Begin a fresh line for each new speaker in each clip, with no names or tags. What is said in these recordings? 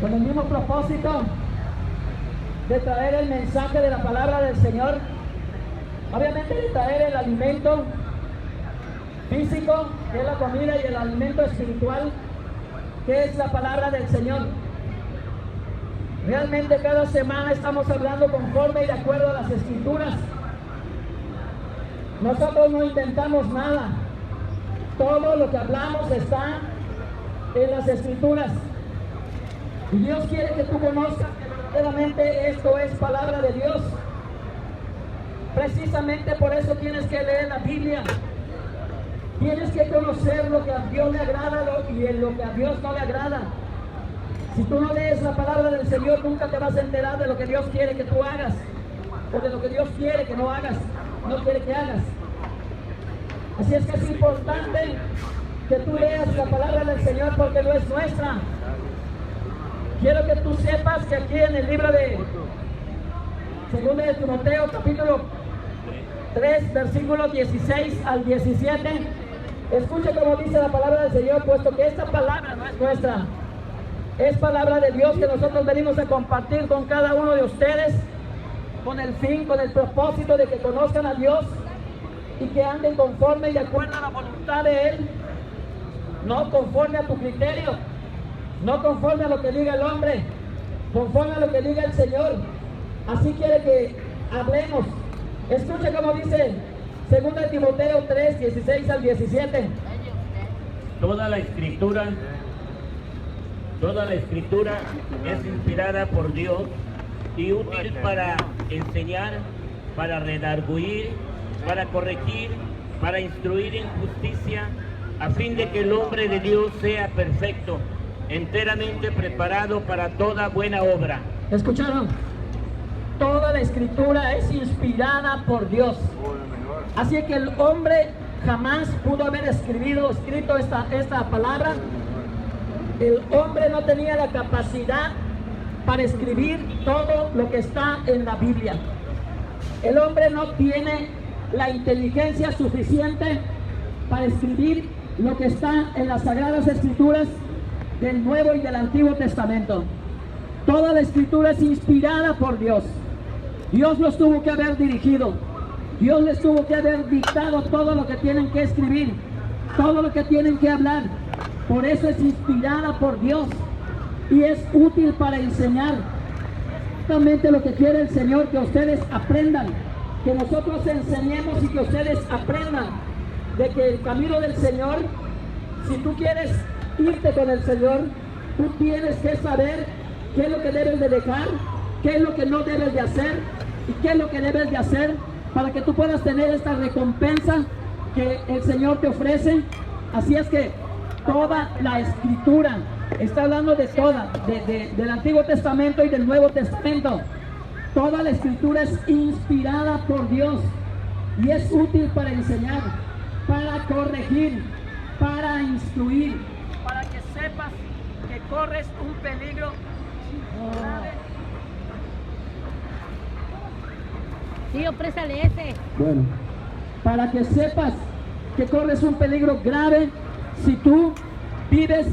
con el mismo propósito de traer el mensaje de la palabra del Señor, obviamente de traer el alimento físico, que es la comida, y el alimento espiritual, que es la palabra del Señor. Realmente cada semana estamos hablando conforme y de acuerdo a las Escrituras. Nosotros no inventamos nada. Todo lo que hablamos está en las Escrituras. Y Dios quiere que tú conozcas que verdaderamente esto es palabra de Dios. Precisamente por eso tienes que leer la Biblia. Tienes que conocer lo que a Dios le agrada y lo que a Dios no le agrada. Si tú no lees la palabra del Señor, nunca te vas a enterar de lo que Dios quiere que tú hagas, o de lo que Dios quiere que no hagas, no quiere que hagas. Así es que es importante que tú leas la palabra del Señor, porque no es nuestra. Quiero que tú sepas que aquí en el libro de 2 de Timoteo, capítulo 3, versículos 16 al 17, escucha cómo dice la palabra del Señor, puesto que esta palabra no es nuestra, es palabra de Dios que nosotros venimos a compartir con cada uno de ustedes, con el fin, con el propósito de que conozcan a Dios y que anden conforme y de acuerdo a la voluntad de Él, no conforme a tu criterio, no conforme a lo que diga el hombre, conforme a lo que diga el Señor. Así quiere que hablemos. Escucha cómo dice 2 de Timoteo 3, 16 al 17.
Toda la escritura es inspirada por Dios y útil para enseñar, para redarguir, para corregir, para instruir en justicia, a fin de que el hombre de Dios sea perfecto, enteramente preparado para toda buena obra.
¿Escucharon? Toda la escritura es inspirada por Dios. Así que el hombre jamás pudo haber escrito esta palabra. El hombre no tenía la capacidad para escribir todo lo que está en la Biblia. El hombre no tiene la inteligencia suficiente para escribir lo que está en las Sagradas Escrituras del Nuevo y del Antiguo Testamento. Toda la escritura es inspirada por Dios. Dios los tuvo que haber dirigido. Dios les tuvo que haber dictado todo lo que tienen que escribir, todo lo que tienen que hablar. Por eso es inspirada por Dios y es útil para enseñar. Exactamente lo que quiere el Señor, que ustedes aprendan, que nosotros enseñemos y que ustedes aprendan de que el camino del Señor, si tú quieres irte con el Señor, tú tienes que saber qué es lo que debes de dejar, qué es lo que no debes de hacer y qué es lo que debes de hacer para que tú puedas tener esta recompensa que el Señor te ofrece. Así es que toda la escritura, está hablando de toda, del Antiguo Testamento y del Nuevo Testamento, toda la escritura es inspirada por Dios y es útil para enseñar, para corregir, para instruir, para que sepas que corres un peligro grave.
Tío, préstale ese.
Bueno, para que sepas que corres un peligro grave si tú vives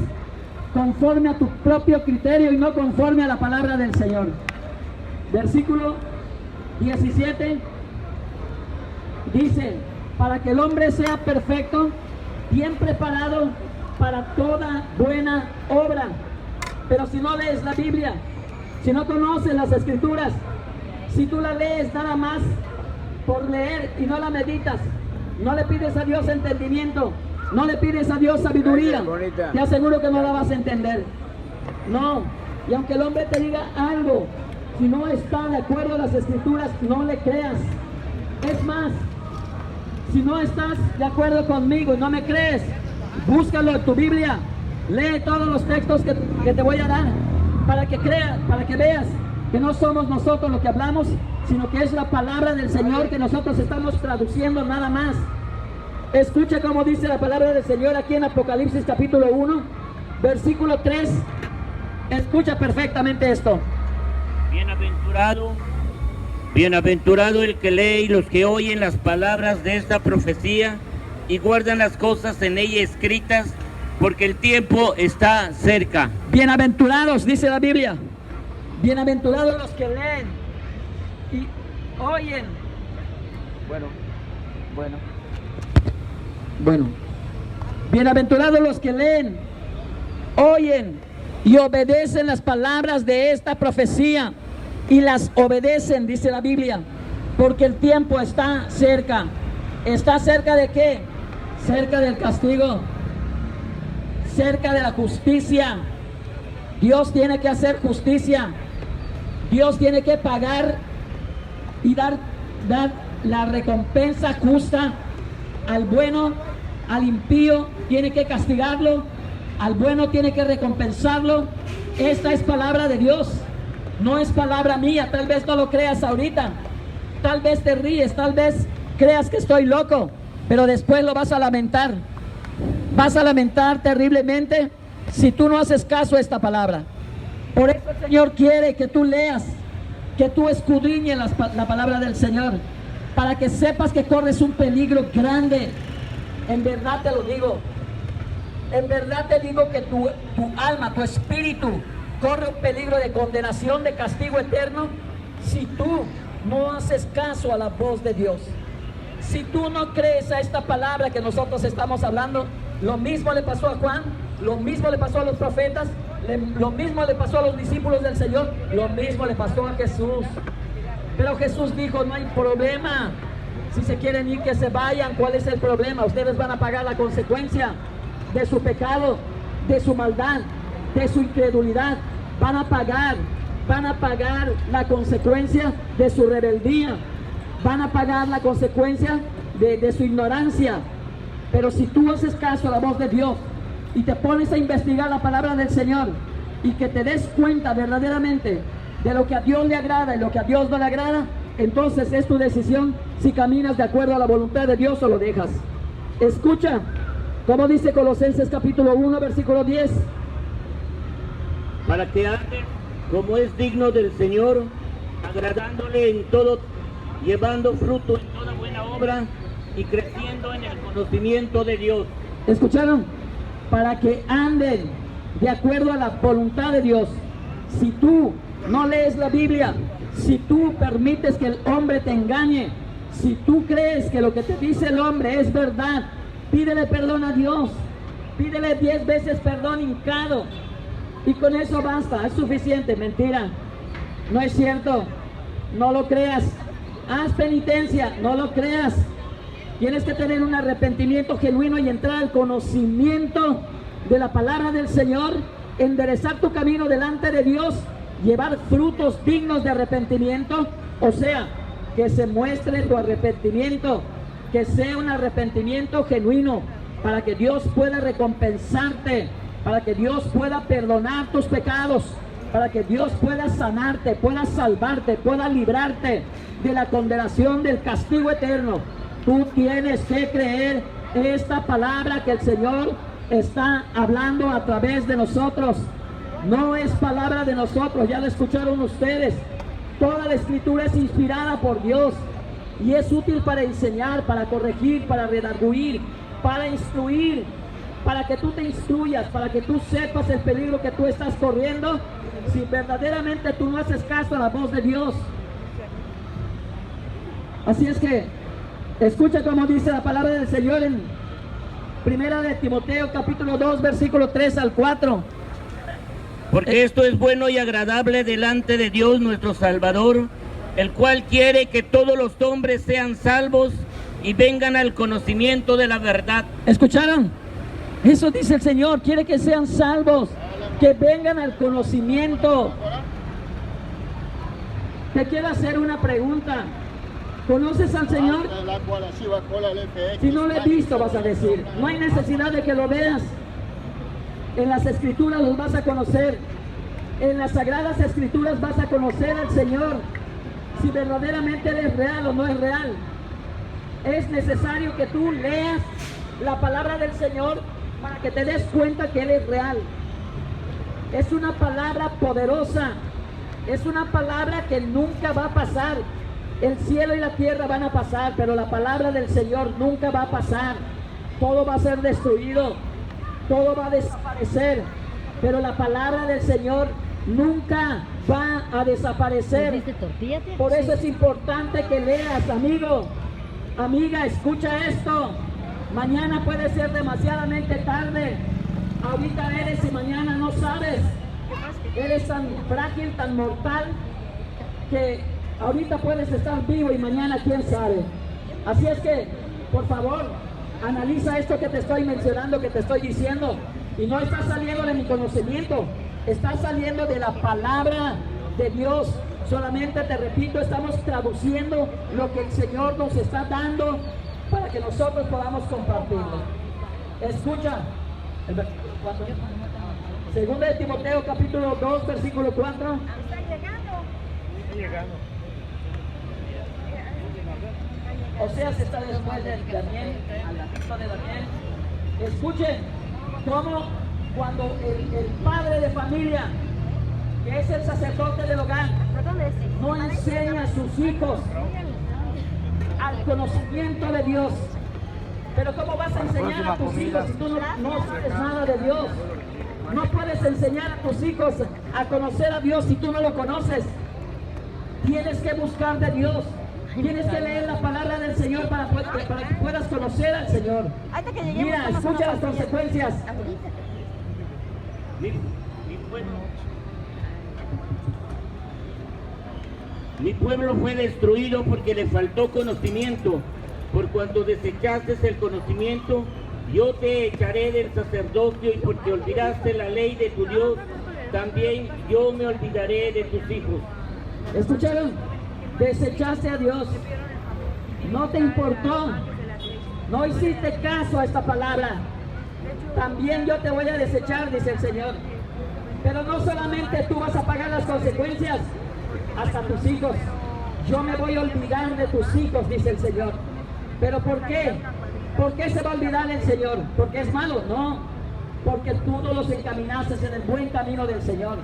conforme a tu propio criterio y no conforme a la palabra del Señor. Versículo 17 dice: para que el hombre sea perfecto, bien preparado para toda buena obra. Pero si no lees la Biblia, si no conoces las Escrituras, si tú la lees nada más por leer y no la meditas, no le pides a Dios entendimiento, no le pides a Dios sabiduría, te aseguro que no la vas a entender. No, y aunque el hombre te diga algo, si no está de acuerdo a las Escrituras, no le creas. Es más, si no estás de acuerdo conmigo y no me crees, búscalo en tu Biblia, lee todos los textos que te voy a dar, para que creas, para que veas que no somos nosotros los que hablamos, sino que es la palabra del Señor que nosotros estamos traduciendo nada más. Escucha cómo dice la palabra del Señor aquí en Apocalipsis capítulo 1, versículo 3. Escucha perfectamente esto.
Bienaventurado el que lee y los que oyen las palabras de esta profecía y guardan las cosas en ella escritas, porque el tiempo está cerca.
Bienaventurados, dice la Biblia. Bienaventurados los que leen y oyen. Bueno. Bienaventurados los que leen, oyen y obedecen las palabras de esta profecía. Y las obedecen, dice la Biblia, porque el tiempo está cerca. ¿Está cerca de qué? Cerca del castigo, cerca de la justicia. Dios tiene que hacer justicia. Dios tiene que pagar y dar la recompensa justa al bueno, al impío tiene que castigarlo, al bueno tiene que recompensarlo. Esta es palabra de Dios, no es palabra mía. Tal vez no lo creas ahorita, tal vez te ríes, tal vez creas que estoy loco, pero después lo vas a lamentar. Vas a lamentar terriblemente si tú no haces caso a esta palabra. Por eso el Señor quiere que tú leas, que tú escudriñes la palabra del Señor, para que sepas que corres un peligro grande. En verdad te lo digo, en verdad te digo que tu alma, tu espíritu corre un peligro de condenación, de castigo eterno, si tú no haces caso a la voz de Dios. Si tú no crees a esta palabra que nosotros estamos hablando. Lo mismo le pasó a Juan, lo mismo le pasó a los profetas, lo mismo le pasó a los discípulos del Señor, lo mismo le pasó a Jesús. Pero Jesús dijo, no hay problema, si se quieren ir que se vayan. ¿Cuál es el problema? Ustedes van a pagar la consecuencia de su pecado, de su maldad, de su incredulidad. Van a pagar la consecuencia de su rebeldía, van a pagar la consecuencia de su ignorancia. Pero si tú haces caso a la voz de Dios y te pones a investigar la palabra del Señor y que te des cuenta verdaderamente de lo que a Dios le agrada y lo que a Dios no le agrada, entonces es tu decisión si caminas de acuerdo a la voluntad de Dios o lo dejas. Escucha como dice Colosenses capítulo 1 versículo 10.
Para que andes como es digno del Señor, agradándole en todo, llevando fruto en toda buena obra y creciendo en el conocimiento de Dios.
¿Escucharon? Para que anden de acuerdo a la voluntad de Dios. Si tú no lees la Biblia, si tú permites que el hombre te engañe, si tú crees que lo que te dice el hombre es verdad, pídele perdón a Dios, pídele 10 veces perdón hincado, y con eso basta, es suficiente. Mentira, no es cierto, no lo creas. Haz penitencia, no lo creas. Tienes que tener un arrepentimiento genuino y entrar al conocimiento de la palabra del Señor, enderezar tu camino delante de Dios, llevar frutos dignos de arrepentimiento, o sea, que se muestre tu arrepentimiento, que sea un arrepentimiento genuino, para que Dios pueda recompensarte, para que Dios pueda perdonar tus pecados, para que Dios pueda sanarte, pueda salvarte, pueda librarte de la condenación, del castigo eterno. Tú tienes que creer esta palabra que el Señor está hablando a través de nosotros. No es palabra de nosotros, ya lo escucharon ustedes. Toda la escritura es inspirada por Dios y es útil para enseñar, para corregir, para redarguir, para instruir, para que tú te instruyas, para que tú sepas el peligro que tú estás corriendo si verdaderamente tú no haces caso a la voz de Dios. Así es que escucha como dice la palabra del Señor en Primera de Timoteo capítulo 2 versículo 3 al 4.
Porque esto es bueno y agradable delante de Dios nuestro Salvador, el cual quiere que todos los hombres sean salvos y vengan al conocimiento de la verdad.
¿Escucharon? Eso dice el Señor, quiere que sean salvos, que vengan al conocimiento. Te quiero hacer una pregunta. ¿Conoces al Señor? Si no lo he visto, vas a decir. No hay necesidad de que lo veas. En las Escrituras los vas a conocer. En las Sagradas Escrituras vas a conocer al Señor. Si verdaderamente Él es real o no es real. Es necesario que tú leas la palabra del Señor para que te des cuenta que Él es real. Es una palabra poderosa. Es una palabra que nunca va a pasar. El cielo y la tierra van a pasar, pero la palabra del Señor nunca va a pasar. Todo va a ser destruido. todo va a desaparecer, pero la palabra del Señor nunca va a desaparecer.
¿Hiciste tortilla, tía?
Por eso es importante que leas, amigo, amiga, escucha esto. Mañana puede ser demasiadamente tarde. Ahorita eres y mañana no sabes. Eres tan frágil, tan mortal, que ahorita puedes estar vivo y mañana quién sabe. Así es que, por favor, analiza esto que te estoy mencionando, que te estoy diciendo. Y no está saliendo de mi conocimiento, está saliendo de la palabra de Dios. Solamente te repito, estamos traduciendo lo que el Señor nos está dando para que nosotros podamos compartirlo. Escucha, el versículo 4. Segunda de Timoteo capítulo 2, versículo 4. Oseas está después de Daniel, al ladito de Daniel. Escuchen cómo cuando el padre de familia, que es el sacerdote del hogar, no enseña a sus hijos al conocimiento de Dios. Pero ¿cómo vas a enseñar a tus hijos si tú no sabes nada de Dios? No puedes enseñar a tus hijos a conocer a Dios si tú no lo conoces. Tienes que buscar de Dios. Tienes que leer la palabra del Señor para que puedas conocer al Señor. Mira, escucha las consecuencias.
Mi pueblo fue destruido porque le faltó conocimiento. Por cuanto desechaste el conocimiento, yo te echaré del sacerdocio, y porque olvidaste la ley de tu Dios, también yo me olvidaré de tus hijos.
¿Escucharon? Desechaste a Dios. No te importó. No hiciste caso a esta palabra. También yo te voy a desechar, dice el Señor. Pero no solamente tú vas a pagar las consecuencias, hasta tus hijos. Yo me voy a olvidar de tus hijos, dice el Señor. ¿Pero por qué? ¿Por qué se va a olvidar el Señor? ¿Porque es malo? No. Porque tú no los encaminaste en el buen camino del Señor.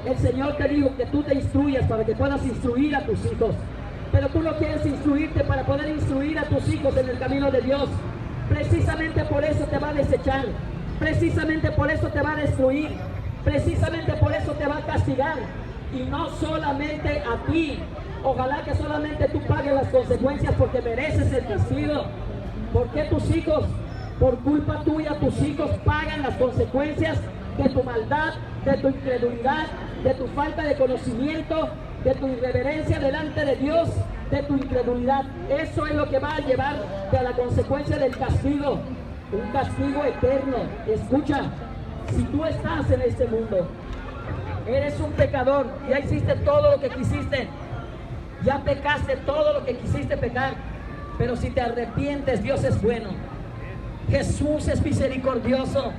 El Señor te dijo que tú te instruyas para que puedas instruir a tus hijos. Pero tú no quieres instruirte para poder instruir a tus hijos en el camino de Dios. Precisamente por eso te va a desechar. Precisamente por eso te va a destruir. Precisamente por eso te va a castigar. Y no solamente a ti. Ojalá que solamente tú pagues las consecuencias porque mereces el castigo. Porque tus hijos, por culpa tuya, tus hijos pagan las consecuencias de tu maldad, de tu incredulidad, de tu falta de conocimiento, de tu irreverencia delante de Dios, de tu incredulidad. Eso es lo que va a llevarte a la consecuencia del castigo, un castigo eterno. Escucha, si tú estás en este mundo, eres un pecador, ya hiciste todo lo que quisiste, ya pecaste todo lo que quisiste pecar, pero si te arrepientes, Dios es bueno. Jesús es misericordioso.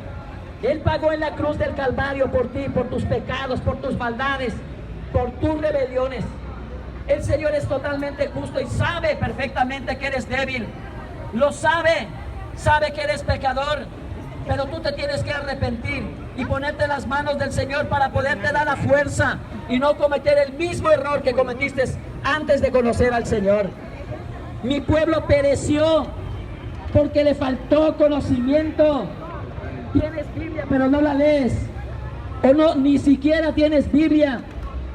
Él pagó en la cruz del Calvario por ti, por tus pecados, por tus maldades, por tus rebeliones. El Señor es totalmente justo y sabe perfectamente que eres débil. Lo sabe, sabe que eres pecador, pero tú te tienes que arrepentir y ponerte en las manos del Señor para poderte dar la fuerza y no cometer el mismo error que cometiste antes de conocer al Señor. Mi pueblo pereció porque le faltó conocimiento. Tienes Biblia, pero no la lees. O no, ni siquiera tienes Biblia.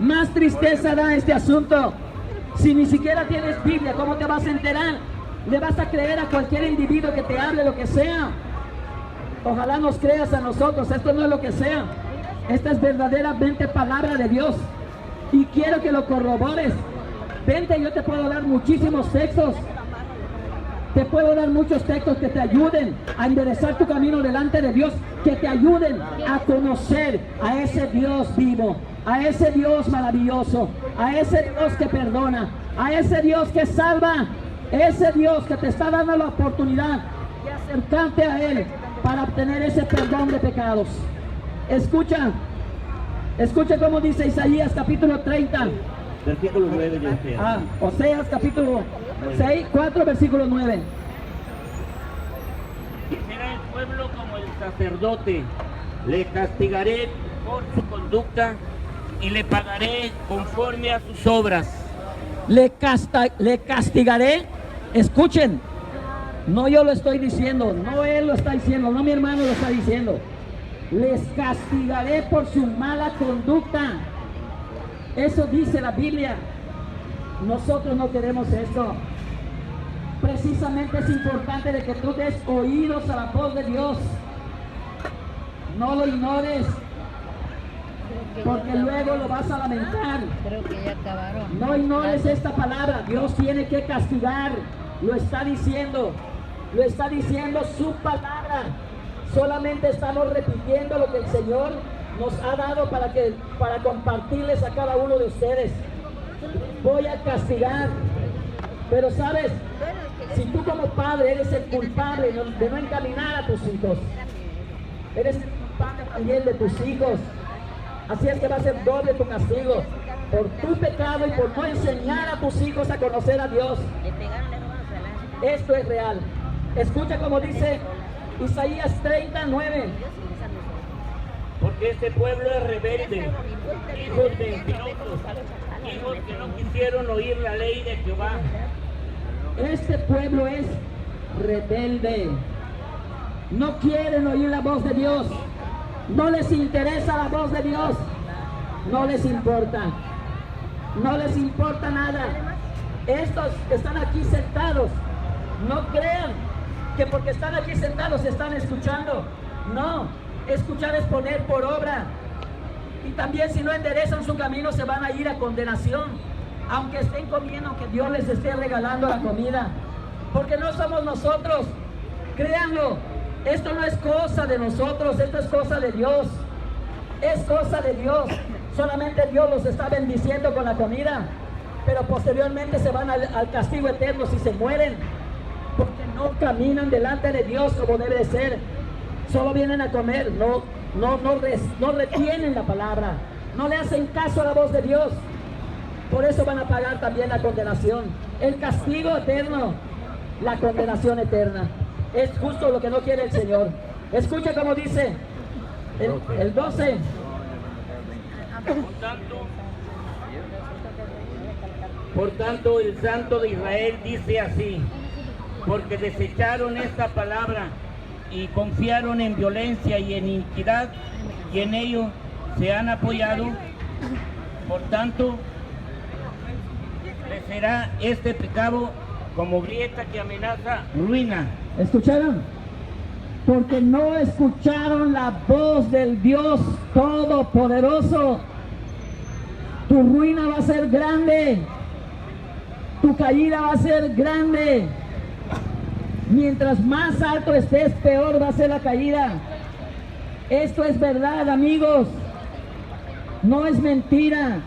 Más tristeza da este asunto. Si ni siquiera tienes Biblia, ¿cómo te vas a enterar? Le vas a creer a cualquier individuo que te hable lo que sea. Ojalá nos creas a nosotros. Esto no es lo que sea. Esta es verdaderamente palabra de Dios. Y quiero que lo corrobores. Vente, yo te puedo dar muchísimos textos. Te puedo dar muchos textos que te ayuden a enderezar tu camino delante de Dios, que te ayuden a conocer a ese Dios vivo, a ese Dios maravilloso, a ese Dios que perdona, a ese Dios que salva, ese Dios que te está dando la oportunidad de acercarte a Él para obtener ese perdón de pecados. Escucha cómo dice Isaías capítulo 30.
Versículo 9 de Oseas.
Oseas capítulo 4, versículo 9.
Y será el pueblo como el sacerdote, le castigaré por su conducta y le pagaré conforme a sus obras.
Le castigaré, escuchen, No yo lo estoy diciendo, no él lo está diciendo, no mi hermano lo está diciendo. Les castigaré por su mala conducta. Eso dice la Biblia. Nosotros no queremos esto. Precisamente es importante de que tú des oídos a la voz de Dios. No lo ignores, porque luego lo vas a lamentar.
Creo que ya acabaron.
No ignores esta palabra. Dios tiene que castigar. Lo está diciendo su palabra. Solamente estamos repitiendo lo que el Señor nos ha dado para compartirles a cada uno de ustedes. Voy a castigar. Pero sabes, si tú como padre eres el culpable de no encaminar a tus hijos, eres el culpable también de tus hijos. Así es que va a ser doble tu castigo por tu pecado y por no enseñar a tus hijos a conocer a Dios. Esto es real. Escucha como dice Isaías 39.
Porque este pueblo es rebelde, hijos mentirosos, hijos que no quisieron oír la ley de Jehová.
Este pueblo es rebelde. No quieren oír la voz de Dios. No les interesa la voz de Dios. No les importa. No les importa nada. Estos que están aquí sentados, no crean que porque están aquí sentados están escuchando. No, escuchar es poner por obra. Y también si no enderezan su camino se van a ir a condenación. Aunque estén comiendo, aunque Dios les esté regalando la comida. Porque no somos nosotros. Créanlo, esto no es cosa de nosotros, esto es cosa de Dios. Es cosa de Dios. Solamente Dios los está bendiciendo con la comida. Pero posteriormente se van al castigo eterno si se mueren. Porque no caminan delante de Dios como debe de ser. Solo vienen a comer, no retienen la palabra. No le hacen caso a la voz de Dios. Por eso van a pagar también la condenación. El castigo eterno, la condenación eterna. Es justo lo que no quiere el Señor. Escucha como dice el 12.
Por tanto, el Santo de Israel dice así: porque desecharon esta palabra y confiaron en violencia y en iniquidad, y en ello se han apoyado. Por tanto, les será este pecado como grieta que amenaza ruina.
¿Escucharon? Porque no escucharon la voz del Dios Todopoderoso. Tu ruina va a ser grande. Tu caída va a ser grande. Mientras más alto estés, peor va a ser la caída. Esto es verdad, amigos. No es mentira.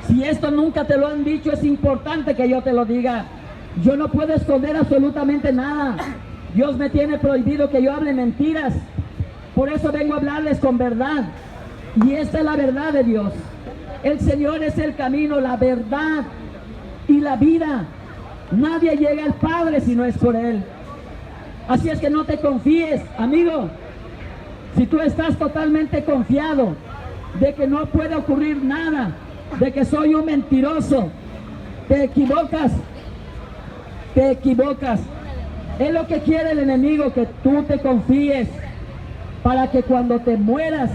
Si esto nunca te lo han dicho, es importante que yo te lo diga. Yo no puedo esconder absolutamente nada. Dios me tiene prohibido que yo hable mentiras. Por eso vengo a hablarles con verdad. Y esta es la verdad de Dios. El Señor es el camino, la verdad y la vida. Nadie llega al Padre si no es por Él. Así es que no te confíes, amigo. Si tú estás totalmente confiado de que no puede ocurrir nada, de que soy un mentiroso, te equivocas. Te equivocas. Es lo que quiere el enemigo, que tú te confíes, para que cuando te mueras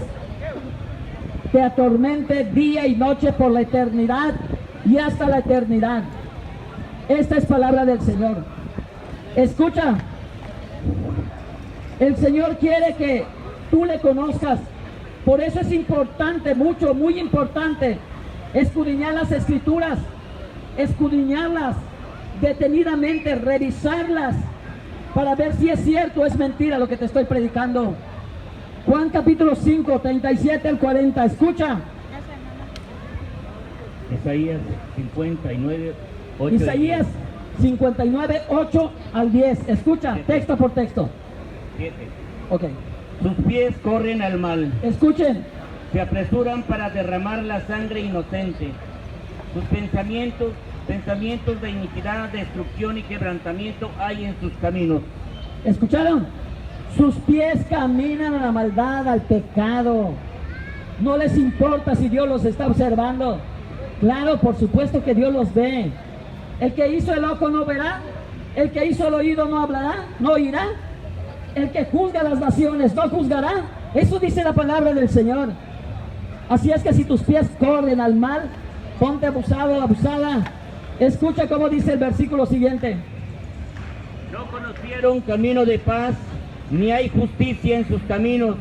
te atormente día y noche por la eternidad y hasta la eternidad. Esta es palabra del Señor. Escucha. El Señor quiere que tú le conozcas. Por eso es importante, muy importante, escudriñar las Escrituras, escudriñarlas detenidamente, revisarlas, para ver si es cierto o es mentira lo que te estoy predicando. Juan capítulo 5, 37 al 40, escucha.
Isaías 59, 8.
Isaías 59, 8 al 10, escucha, texto por texto.
7.
Ok.
Sus pies corren al mal.
Escuchen.
Se apresuran para derramar la sangre inocente. Sus pensamientos de iniquidad, destrucción y quebrantamiento hay en sus caminos.
¿Escucharon? Sus pies caminan a la maldad, al pecado. No les importa si Dios los está observando. Claro, por supuesto que Dios los ve. El que hizo el ojo no verá, El que hizo el oído no hablará, no oirá. El que juzga las naciones no juzgará. Eso dice la palabra del Señor. Así es que si tus pies corren al mal, ponte abusado, abusada. Escucha cómo dice el versículo siguiente.
No conocieron camino de paz, ni hay justicia en sus caminos.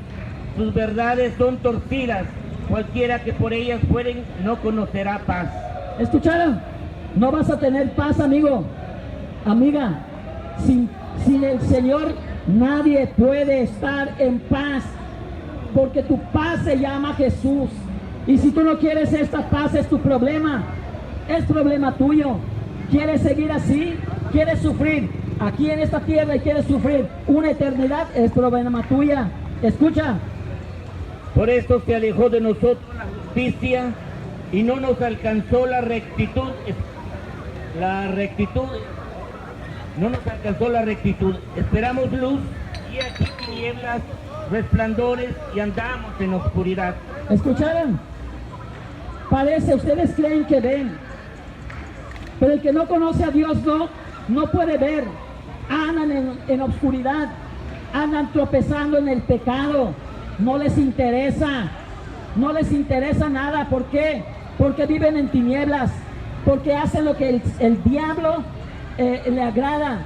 Sus verdades son torcidas. Cualquiera que por ellas fueren no conocerá paz.
¿Escucharon? No vas a tener paz, amigo, amiga. Sin el Señor nadie puede estar en paz, porque tu paz se llama Jesús. Y si tú no quieres esta paz, es tu problema, es problema tuyo. ¿Quieres seguir así? ¿Quieres sufrir aquí en esta tierra y quieres sufrir una eternidad? Es problema tuya. Escucha.
Por esto se alejó de nosotros la justicia y no nos alcanzó la rectitud. No nos alcanzó la rectitud. Esperamos luz y aquí tinieblas, resplandores y andamos en oscuridad.
¿Escucharon? Parece, ustedes creen que ven, pero el que no conoce a Dios no puede ver. Andan en oscuridad, andan tropezando en el pecado. No les interesa nada. ¿Por qué? Porque viven en tinieblas, porque hacen lo que el diablo le agrada.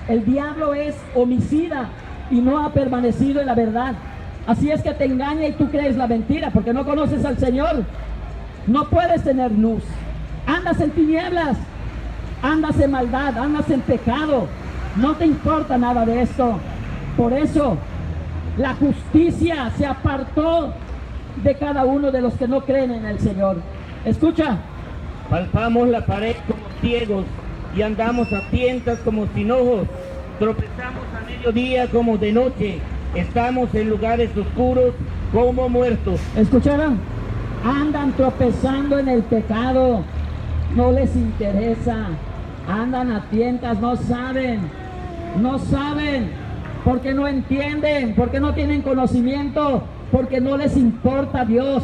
El diablo es homicida y no ha permanecido en la verdad. Así es que te engaña y tú crees la mentira, porque no conoces al Señor. No puedes tener luz. Andas en tinieblas, andas en maldad, andas en pecado. No te importa nada de esto. Por eso la justicia se apartó de cada uno de los que no creen en el Señor. Escucha.
Palpamos la pared como ciegos y andamos a tientas como sin ojos. Tropezamos a mediodía como de noche. Estamos en lugares oscuros como muertos.
¿Escucharon? Andan tropezando en el pecado. No les interesa. Andan a tientas, no saben. Porque no entienden, porque no tienen conocimiento, porque no les importa Dios.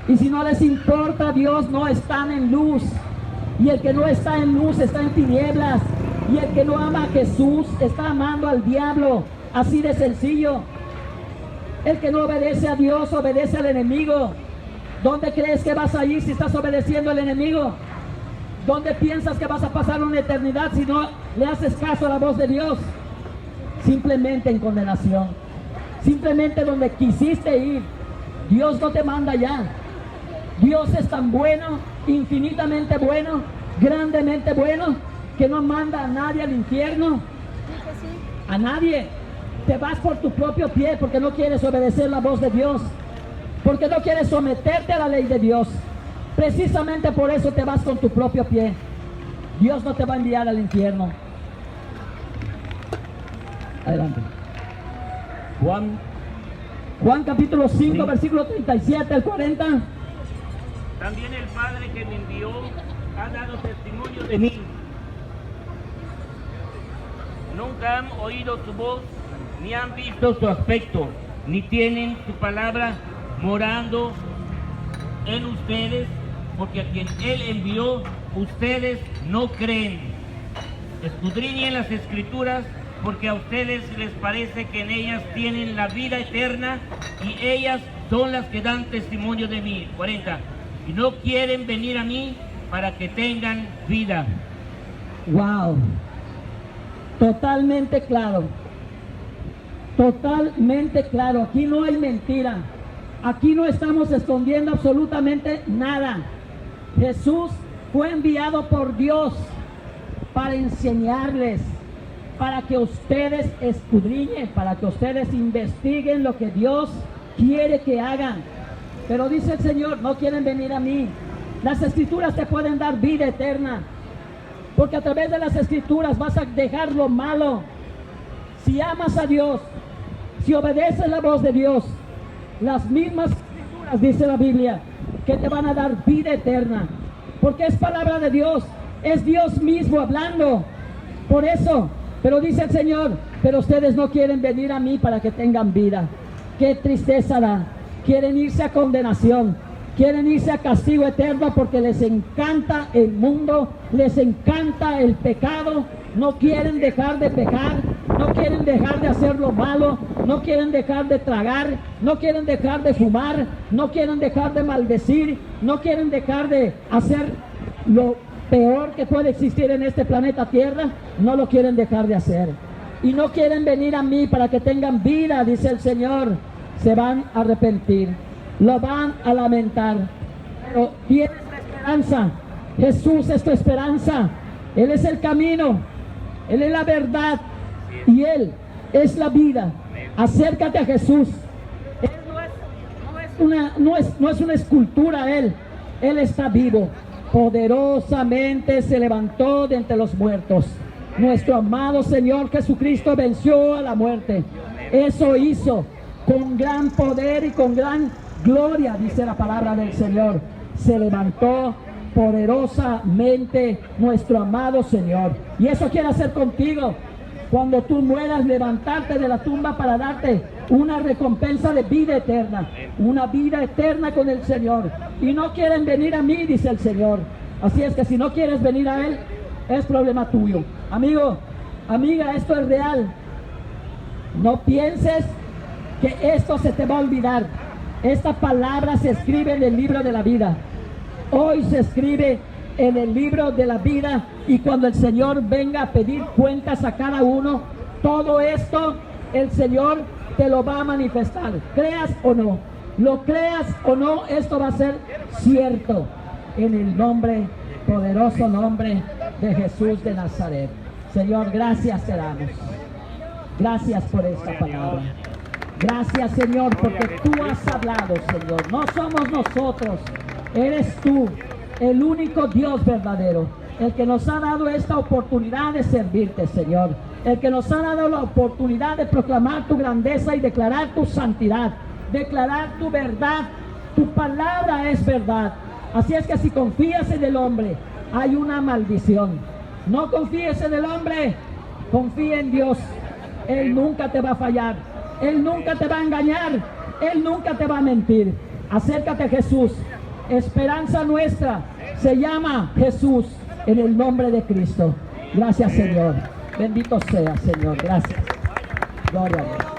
Y si no les importa Dios, no están en luz. Y el que no está en luz está en tinieblas. Y el que no ama a Jesús está amando al diablo. Así de sencillo. El que no obedece a Dios obedece al enemigo. ¿Dónde crees que vas a ir si estás obedeciendo al enemigo? ¿Dónde piensas que vas a pasar una eternidad si no le haces caso a la voz de Dios? Simplemente en condenación. Simplemente donde quisiste ir. Dios no te manda allá. Dios es tan bueno, infinitamente bueno, grandemente bueno, que no manda a nadie al infierno. A nadie. Te vas por tu propio pie porque no quieres obedecer la voz de Dios, porque no quieres someterte a la ley de Dios. Precisamente por eso te vas con tu propio pie. Dios no te va a enviar al infierno. Adelante. Juan capítulo 5, sí. Versículo 37 al 40.
También el Padre que me envió ha dado testimonio de mí. Nunca han oído su voz, ni han visto su aspecto, ni tienen su palabra morando en ustedes, porque a quien Él envió, ustedes no creen. Escudriñen las Escrituras, porque a ustedes les parece que en ellas tienen la vida eterna, y ellas son las que dan testimonio de mí. 40. Y no quieren venir a mí para que tengan vida.
Wow. Totalmente claro. Totalmente claro. Aquí no hay mentira. Aquí no estamos escondiendo absolutamente nada. Jesús fue enviado por Dios para enseñarles, para que ustedes escudriñen, para que ustedes investiguen lo que Dios quiere que hagan. Pero dice el Señor, no quieren venir a mí. Las Escrituras te pueden dar vida eterna, porque a través de las Escrituras vas a dejar lo malo. Si amas a Dios, si obedeces la voz de Dios, las mismas Escrituras, dice la Biblia, que te van a dar vida eterna, porque es palabra de Dios, es Dios mismo hablando. Por eso, pero dice el Señor, pero ustedes no quieren venir a mí para que tengan vida. Qué tristeza da. Quieren irse a condenación, quieren irse a castigo eterno porque les encanta el mundo, les encanta el pecado, no quieren dejar de pecar, no quieren dejar de hacer lo malo, no quieren dejar de tragar, no quieren dejar de fumar, no quieren dejar de maldecir, no quieren dejar de hacer lo peor que puede existir en este planeta Tierra, no lo quieren dejar de hacer. Y no quieren venir a mí para que tengan vida, dice el Señor. Se van a arrepentir, lo van a lamentar, pero tienes la esperanza. Jesús es tu esperanza. Él es el camino, Él es la verdad y Él es la vida. Acércate a Jesús. Él no es una escultura. Él está vivo. Poderosamente se levantó de entre los muertos. Nuestro amado Señor Jesucristo venció a la muerte. Eso hizo con gran poder y con gran gloria, dice la palabra del Señor. Se levantó poderosamente nuestro amado Señor. Y eso quiere hacer contigo. Cuando tú mueras, levantarte de la tumba para darte una recompensa de vida eterna. Una vida eterna con el Señor. Y no quieren venir a mí, dice el Señor. Así es que si no quieres venir a Él, es problema tuyo. Amigo, amiga, esto es real. No pienses que esto se te va a olvidar. Esta palabra se escribe en el libro de la vida. Hoy se escribe en el libro de la vida, y cuando el Señor venga a pedir cuentas a cada uno, todo esto el Señor te lo va a manifestar. Creas o no, lo creas o no, esto va a ser cierto en el nombre, poderoso nombre de Jesús de Nazaret. Señor, gracias te damos. Gracias por esta palabra. Gracias, Señor, porque tú has hablado, Señor. No somos nosotros, eres tú, el único Dios verdadero, el que nos ha dado esta oportunidad de servirte, Señor. El que nos ha dado la oportunidad de proclamar tu grandeza y declarar tu santidad, declarar tu verdad. Tu palabra es verdad. Así es que si confías en el hombre, hay una maldición. No confíes en el hombre, confía en Dios. Él nunca te va a fallar. Él nunca te va a engañar. Él nunca te va a mentir. Acércate a Jesús. Esperanza nuestra se llama Jesús, en el nombre de Cristo. Gracias, Señor. Bendito sea, Señor. Gracias. Gloria a Dios.